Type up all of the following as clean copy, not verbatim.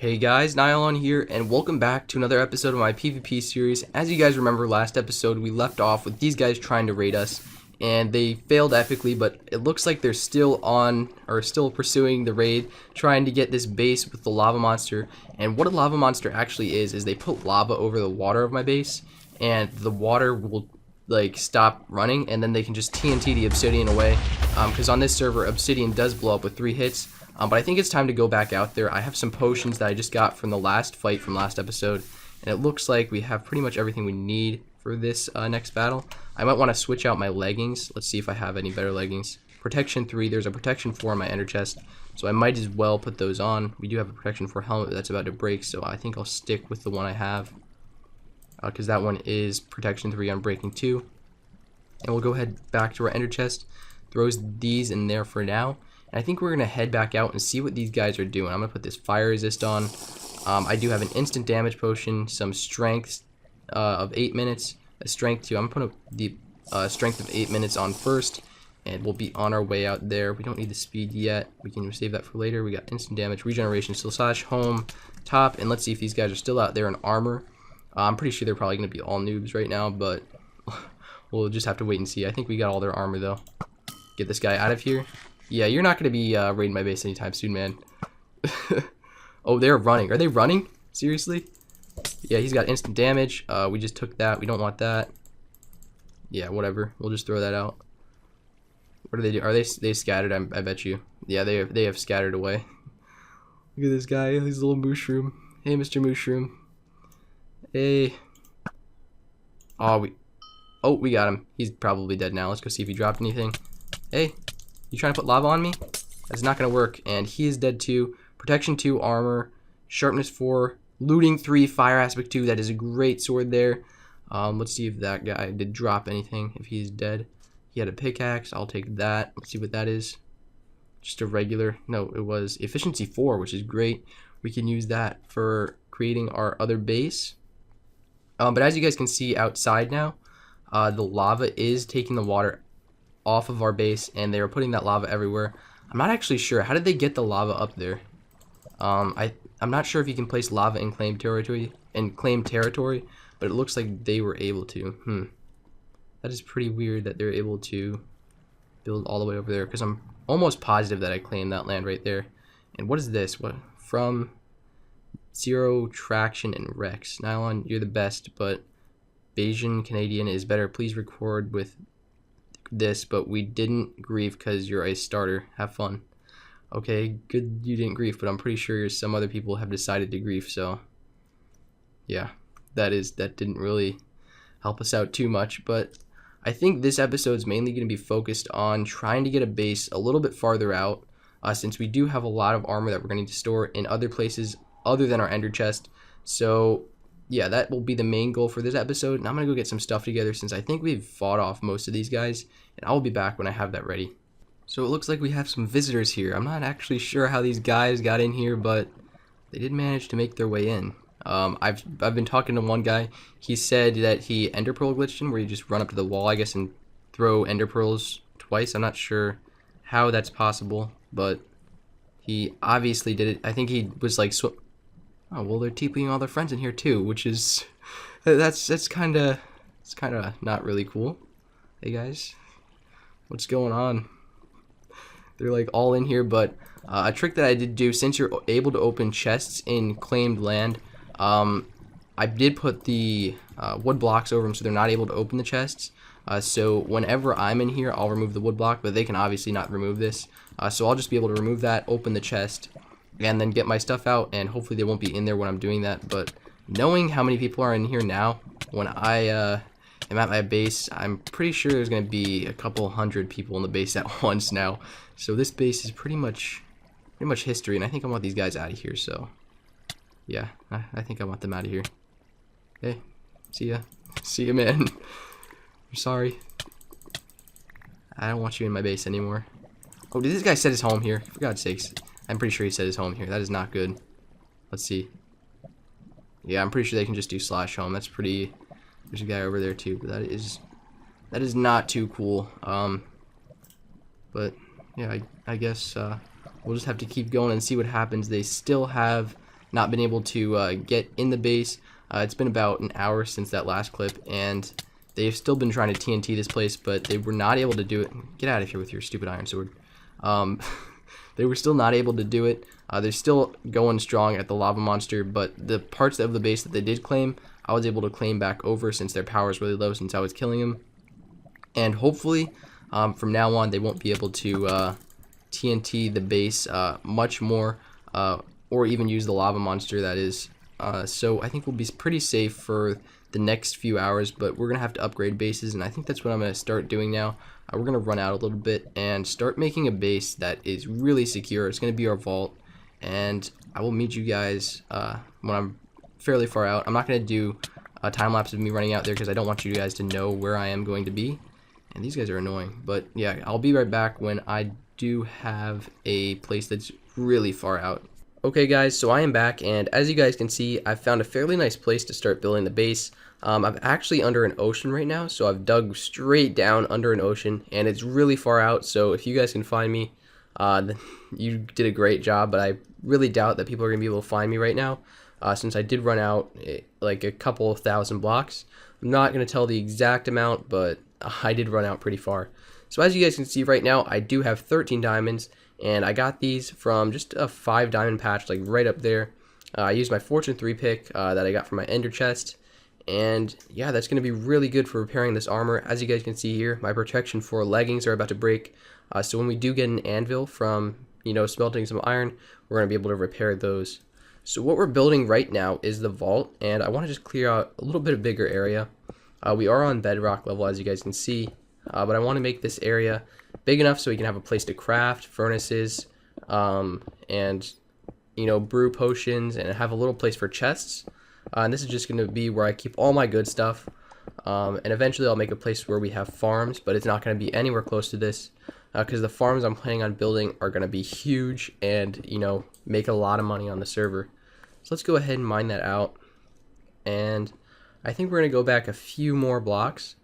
Hey guys, Nylon here, and welcome back to another episode of my PvP series. As you guys remember, last episode we left off with these guys trying to raid us, and they failed epically, but it looks like they're still pursuing the raid, trying to get this base with the lava monster. And what a lava monster actually is they put lava over the water of my base, and the water will like stop running, and then they can just TNT the Obsidian away, because on this server Obsidian does blow up with 3 hits. But I think it's time to go back out there. I have some potions that I just got from the last fight from last episode, and it looks like we have pretty much everything we need for this next battle. I might want to switch out my leggings. Let's see if I have any better leggings. Protection 3, there's a protection 4 in my ender chest, so I might as well put those on. We do have a protection 4 helmet that's about to break, so I think I'll stick with the one I have, because that one is protection 3 on breaking 2. And we'll go ahead back to our ender chest, throws these in there for now. I think we're going to head back out and see what these guys are doing. I'm going to put this fire resist on. I do have an instant damage potion, some strength of 8 minutes, a strength 2. I'm going to put the strength of 8 minutes on first, and we'll be on our way out there. We don't need the speed yet. We can save that for later. We got instant damage, regeneration, slash home, top, and let's see if these guys are still out there in armor. I'm pretty sure they're probably going to be all noobs right now, but we'll just have to wait and see. I think we got all their armor, though. Get this guy out of here. Yeah, you're not going to be raiding my base anytime soon, man. Oh, they're running. Are they running? Seriously? Yeah, he's got instant damage. We just took that. We don't want that. Yeah, whatever. We'll just throw that out. What do they do? Are they scattered? I bet you. Yeah, they have scattered away. Look at this guy. He's a little mushroom. Hey, Mr. Mushroom. Hey. Oh, we got him. He's probably dead now. Let's go see if he dropped anything. Hey. You trying to put lava on me? That's not going to work. And he is dead too. Protection 2, armor, sharpness 4, looting 3, fire aspect 2. That is a great sword there. Let's see if that guy did drop anything. If he's dead. He had a pickaxe. I'll take that. Let's see what that is. Just a regular. No, it was efficiency 4, which is great. We can use that for creating our other base. But as you guys can see outside now, the lava is taking the water off of our base, and they are putting that lava everywhere. I'm not actually sure. How did they get the lava up there? I'm not sure if you can place lava in claimed territory, but it looks like they were able to. That is pretty weird that they're able to build all the way over there, because I'm almost positive that I claimed that land right there. And what is this? What from Zero Traction and Rex? Nylon, you're the best, but Bayesian Canadian is better. Please record with this, but we didn't grief because you're a starter. Have fun. Okay, good you didn't grief, but I'm pretty sure some other people have decided to grief, so yeah, that didn't really help us out too much. But I think this episode is mainly going to be focused on trying to get a base a little bit farther out, since we do have a lot of armor that we're going to need to store in other places other than our ender chest. So yeah, that will be the main goal for this episode, and I'm going to go get some stuff together since I think we've fought off most of these guys, and I will be back when I have that ready. So it looks like we have some visitors here. I'm not actually sure how these guys got in here, but they did manage to make their way in. I've been talking to one guy. He said that he ender pearl glitched in, where you just run up to the wall, I guess, and throw ender pearls twice. I'm not sure how that's possible, but he obviously did it. I think he was like, oh, well, they're TPing all their friends in here too, which is, it's kind of not really cool. Hey guys, what's going on? They're like all in here, but a trick that I did do, since you're able to open chests in claimed land, I did put the wood blocks over them so they're not able to open the chests. So whenever I'm in here, I'll remove the wood block, but they can obviously not remove this. So I'll just be able to remove that, open the chest, and then get my stuff out, and hopefully they won't be in there when I'm doing that. But knowing how many people are in here now, when I am at my base, I'm pretty sure there's going to be a couple hundred people in the base at once now. So this base is pretty much history, and I think I want these guys out of here. So yeah, I think I want them out of here. Hey, see ya, man. I'm sorry. I don't want you in my base anymore. Oh, did this guy set his home here? For God's sakes. I'm pretty sure he set his home here. That is not good. Let's see. Yeah, I'm pretty sure they can just do slash home. That's pretty. There's a guy over there too, but that is not too cool. But yeah, I guess we'll just have to keep going and see what happens. They still have not been able to get in the base. It's been about an hour since that last clip, and they've still been trying to TNT this place, but they were not able to do it. Get out of here with your stupid iron sword. They were still not able to do it. They're still going strong at the lava monster, but the parts of the base that they did claim, I was able to claim back over since their power is really low since I was killing them. And hopefully, from now on, they won't be able to TNT the base much more, or even use the lava monster, that is. So I think we'll be pretty safe for the next few hours, but we're going to have to upgrade bases, and I think that's what I'm going to start doing now. We're going to run out a little bit and start making a base that is really secure. It's going to be our vault, and I will meet you guys when I'm fairly far out. I'm not going to do a time lapse of me running out there because I don't want you guys to know where I am going to be. And these guys are annoying, but yeah, I'll be right back when I do have a place that's really far out. Okay guys, so I am back, and as you guys can see, I've found a fairly nice place to start building the base. I'm actually under an ocean right now, so I've dug straight down under an ocean, and it's really far out, so if you guys can find me, you did a great job, but I really doubt that people are going to be able to find me right now, since I did run out like a couple of thousand blocks. I'm not going to tell the exact amount, but I did run out pretty far. So as you guys can see right now, I do have 13 diamonds, and I got these from just a 5 diamond patch, like right up there. I used my Fortune 3 pick that I got from my ender chest, and yeah, that's going to be really good for repairing this armor. As you guys can see here, my protection 4 leggings are about to break, so when we do get an anvil from, you know, smelting some iron, we're going to be able to repair those. So what we're building right now is the vault, and I want to just clear out a little bit of bigger area. We are on bedrock level, as you guys can see, but I want to make this area big enough so we can have a place to craft furnaces, and, you know, brew potions, and have a little place for chests. And this is just going to be where I keep all my good stuff, and eventually I'll make a place where we have farms, but it's not going to be anywhere close to this, because the farms I'm planning on building are going to be huge and, you know, make a lot of money on the server. So let's go ahead and mine that out, and I think we're going to go back a few more blocks,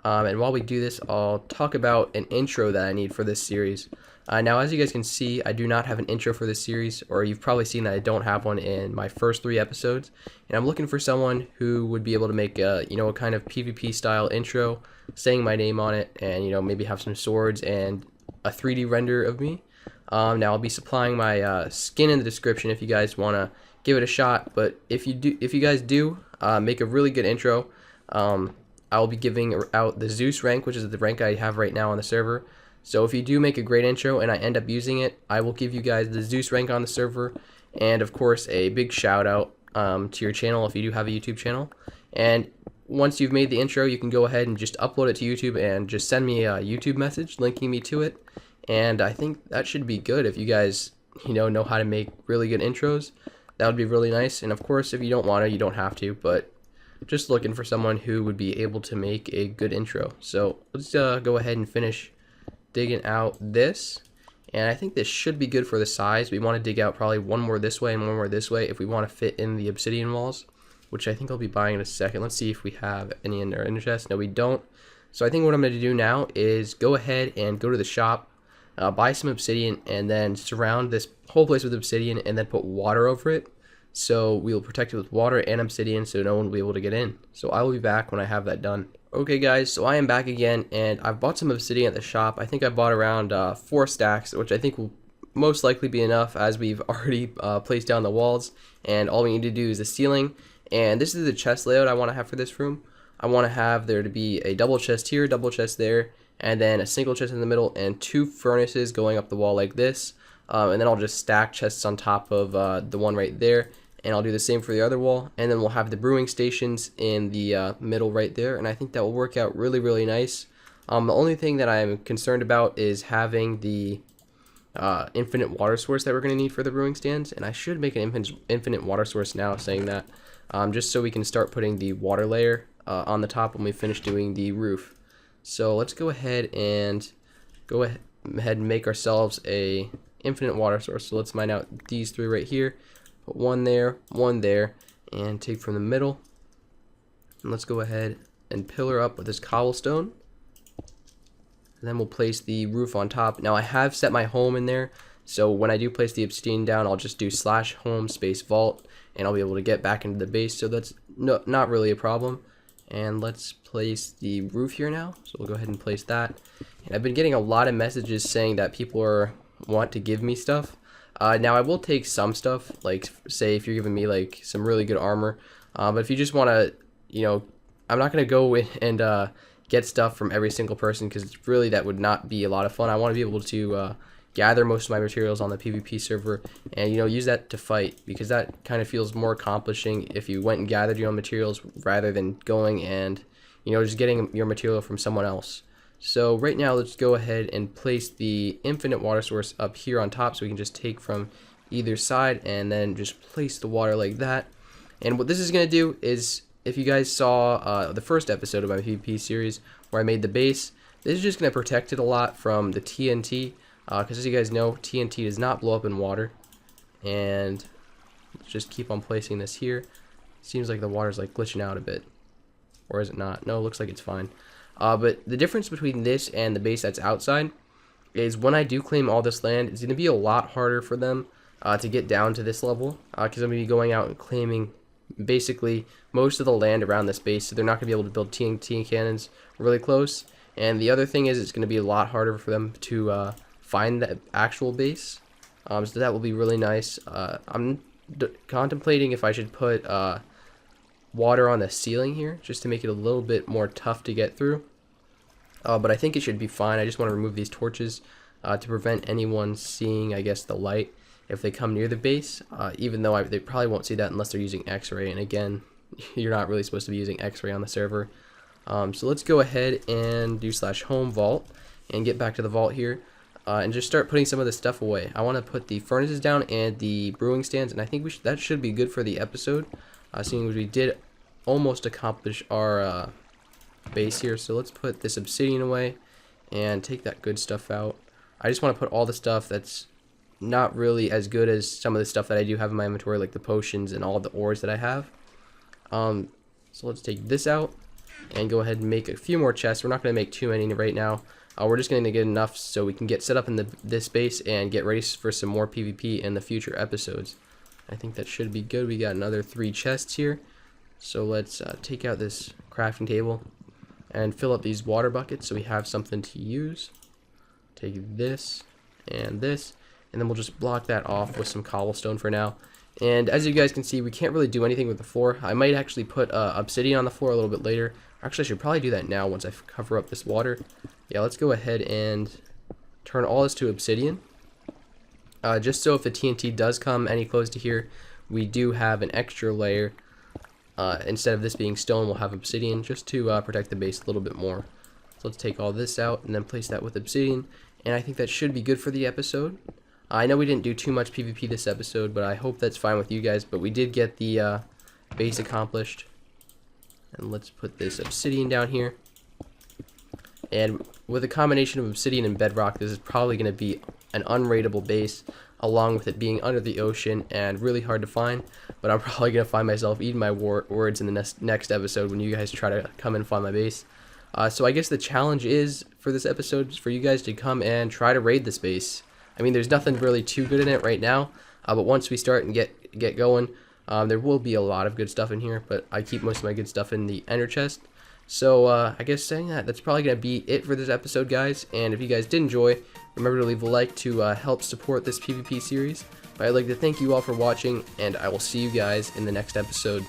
and while we do this, I'll talk about an intro that I need for this series. Now, as you guys can see, I do not have an intro for this series, or you've probably seen that I don't have one in my first 3 episodes, and I'm looking for someone who would be able to make a, you know, a kind of PvP style intro, saying my name on it, and, you know, maybe have some swords and a 3D render of me. Now I'll be supplying my skin in the description if you guys want to give it a shot, but if you guys do make a really good intro, I'll be giving out the Zeus rank, which is the rank I have right now on the server. So if you do make a great intro and I end up using it, I will give you guys the Zeus rank on the server, and of course a big shout out to your channel if you do have a YouTube channel. And once you've made the intro, you can go ahead and just upload it to YouTube and just send me a YouTube message linking me to it. And I think that should be good if you guys, you know how to make really good intros. That would be really nice. And of course, if you don't want to, you don't have to, but just looking for someone who would be able to make a good intro. So let's go ahead and finish digging out this, and I think this should be good for the size. We want to dig out probably one more this way and one more this way if we want to fit in the obsidian walls, which I think I'll be buying in a second. Let's see if we have any in our ender chest. No, we don't. So I think what I'm going to do now is go ahead and go to the shop, buy some obsidian, and then surround this whole place with obsidian, and then put water over it. So we'll protect it with water and obsidian so no one will be able to get in. So I will be back when I have that done. Okay guys, so I am back again, and I've bought some obsidian at the shop. I think I bought around 4 stacks, which I think will most likely be enough, as we've already placed down the walls, and all we need to do is the ceiling. And this is the chest layout I want to have for this room. I want to have there to be a double chest here, double chest there, and then a single chest in the middle, and 2 furnaces going up the wall like this. And then I'll just stack chests on top of the one right there, and I'll do the same for the other wall, and then we'll have the brewing stations in the middle right there, and I think that will work out really, really nice. The only thing that I'm concerned about is having the infinite water source that we're going to need for the brewing stands, and I should make an infinite water source now, saying that, just so we can start putting the water layer on the top when we finish doing the roof. So let's go ahead and make ourselves a infinite water source. So let's mine out these 3 right here. Put one there, and take from the middle. And let's go ahead and pillar up with this cobblestone. And then we'll place the roof on top. Now I have set my home in there, So when I do place the obsidian down, I'll just do /home space vault, and I'll be able to get back into the base. So that's not really a problem. And let's place the roof here now. So we'll go ahead and place that. And I've been getting a lot of messages saying that people want to give me stuff. Now I will take some stuff, like say if you're giving me like some really good armor. But if you just want to, you know, I'm not going to go in and get stuff from every single person, because really that would not be a lot of fun. I want to be able to gather most of my materials on the PvP server and, you know, use that to fight, because that kind of feels more accomplishing if you went and gathered your own materials rather than going and, you know, just getting your material from someone else. So right now let's go ahead and place the infinite water source up here on top, so we can just take from either side and then just place the water like that. And what this is going to do is, if you guys saw the first episode of my PvP series where I made the base, this is just going to protect it a lot from the TNT, because as you guys know, TNT does not blow up in water. And let's just keep on placing this here. Seems like the water's like glitching out a bit, or is it not? No, it looks like it's fine. But the difference between this and the base that's outside is, when I do claim all this land, it's going to be a lot harder for them to get down to this level, because I'm going to be going out and claiming basically most of the land around this base, so they're not going to be able to build TNT cannons really close. And the other thing is, it's going to be a lot harder for them to find the actual base, so that will be really nice. I'm contemplating if I should put water on the ceiling here, just to make it a little bit more tough to get through, but I think it should be fine. I just want to remove these torches to prevent anyone seeing, I guess, the light if they come near the base, even though they probably won't see that unless they're using X-ray, and again, you're not really supposed to be using X-ray on the server. So let's go ahead and do /home vault and get back to the vault here, and just start putting some of this stuff away. I want to put the furnaces down and the brewing stands, and I think that should be good for the episode, seeing as we did almost accomplish our base here. So let's put this obsidian away and take that good stuff out. I just want to put all the stuff that's not really as good as some of the stuff that I do have in my inventory, like the potions and all the ores that I have. So let's take this out and go ahead and make a few more chests. We're not going to make too many right now. We're just going to get enough so we can get set up in this base and get ready for some more PvP in the future episodes. I think that should be good. We got another 3 chests here. So let's take out this crafting table and fill up these water buckets so we have something to use. Take this and this, and then we'll just block that off with some cobblestone for now. And as you guys can see, we can't really do anything with the floor. I might actually put obsidian on the floor a little bit later. Actually, I should probably do that now once I cover up this water. Yeah, let's go ahead and turn all this to obsidian. Just so if the TNT does come any close to here, we do have an extra layer. Instead of this being stone, we'll have obsidian, just to protect the base a little bit more. So let's take all this out and then place that with obsidian. And I think that should be good for the episode. I know we didn't do too much PvP this episode, but I hope that's fine with you guys. But we did get the base accomplished. And let's put this obsidian down here. And with a combination of obsidian and bedrock, this is probably going to be an unraidable base, along with it being under the ocean and really hard to find. But I'm probably going to find myself eating my words in the next episode when you guys try to come and find my base. So I guess the challenge is, for this episode, is for you guys to come and try to raid this base. I mean, there's nothing really too good in it right now, but once we start and get going, there will be a lot of good stuff in here, but I keep most of my good stuff in the ender chest. So I guess saying that, that's probably going to be it for this episode, guys. And if you guys did enjoy, remember to leave a like to help support this PvP series. But I'd like to thank you all for watching, and I will see you guys in the next episode.